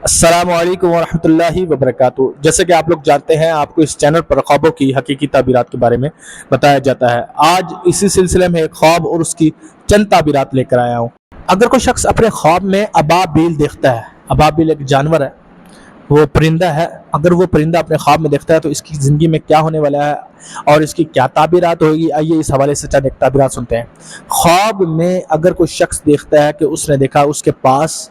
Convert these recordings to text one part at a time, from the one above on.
السلام علیکم ورحمۃ اللہ وبرکاتہ۔ جیسے کہ آپ لوگ جانتے ہیں، آپ کو اس چینل پر خوابوں کی حقیقی تعبیرات کے بارے میں بتایا جاتا ہے۔ آج اسی سلسلے میں ایک خواب اور اس کی چند تعبیرات لے کر آیا ہوں۔ اگر کوئی شخص اپنے خواب میں ابابیل دیکھتا ہے، ابابیل ایک جانور ہے، وہ پرندہ ہے، اگر وہ پرندہ اپنے خواب میں دیکھتا ہے تو اس کی زندگی میں کیا ہونے والا ہے اور اس کی کیا تعبیرات ہوگی، آئیے اس حوالے سے چند ایک تعبیرات سنتے ہیں۔ خواب میں اگر کوئی شخص دیکھتا ہے کہ اس نے دیکھا اس کے پاس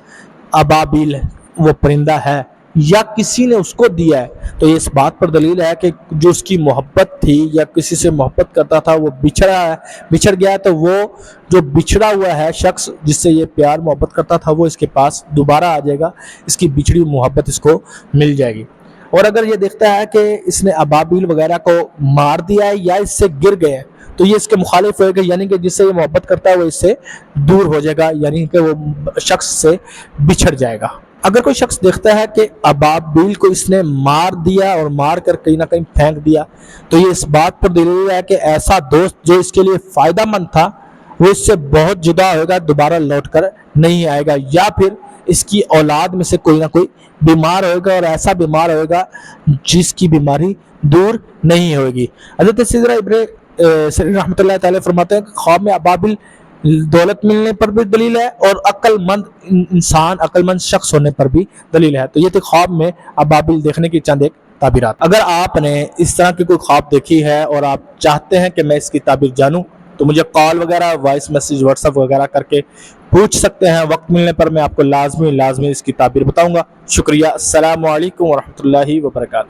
ابابیل وہ پرندہ ہے یا کسی نے اس کو دیا ہے، تو یہ اس بات پر دلیل ہے کہ جو اس کی محبت تھی یا کسی سے محبت کرتا تھا وہ بچھڑ گیا ہے، تو وہ جو بچھڑا ہوا ہے شخص جس سے یہ پیار محبت کرتا تھا وہ اس کے پاس دوبارہ آ جائے گا، اس کی بچھڑی ہوئی محبت اس کو مل جائے گی۔ اور اگر یہ دیکھتا ہے کہ اس نے ابابیل وغیرہ کو مار دیا ہے یا اس سے گر گئے ہیں، تو یہ اس کے مخالف ہوئے گا، یعنی کہ جس سے یہ محبت کرتا ہے وہ اس سے دور ہو جائے گا، یعنی کہ وہ شخص سے بچھڑ جائے گا۔ اگر کوئی شخص دیکھتا ہے کہ ابابیل کو اس نے مار دیا اور مار کر کہیں نہ کہیں پھینک دیا، تو یہ اس بات پر دلیل ہے کہ ایسا دوست جو اس کے لیے فائدہ مند تھا وہ اس سے بہت جدا ہوگا، دوبارہ لوٹ کر نہیں آئے گا، یا پھر اس کی اولاد میں سے کوئی نہ کوئی بیمار ہوگا اور ایسا بیمار ہوگا جس کی بیماری دور نہیں ہوگی۔ حضرت سیدنا ابن رحمۃ اللہ تعالی فرماتے ہیں کہ خواب میں ابابیل دولت ملنے پر بھی دلیل ہے اور عقل مند انسان، عقل مند شخص ہونے پر بھی دلیل ہے۔ تو یہ تھی خواب میں ابابیل دیکھنے کی چند ایک تعبیرات۔ اگر آپ نے اس طرح کی کوئی خواب دیکھی ہے اور آپ چاہتے ہیں کہ میں اس کی تعبیر جانوں تو مجھے کال وغیرہ، وائس میسیج، واٹس ایپ وغیرہ کر کے پوچھ سکتے ہیں۔ وقت ملنے پر میں آپ کو لازمی اس کی تعبیر بتاؤں گا۔ شکریہ۔ السلام علیکم ورحمۃ اللہ وبرکاتہ۔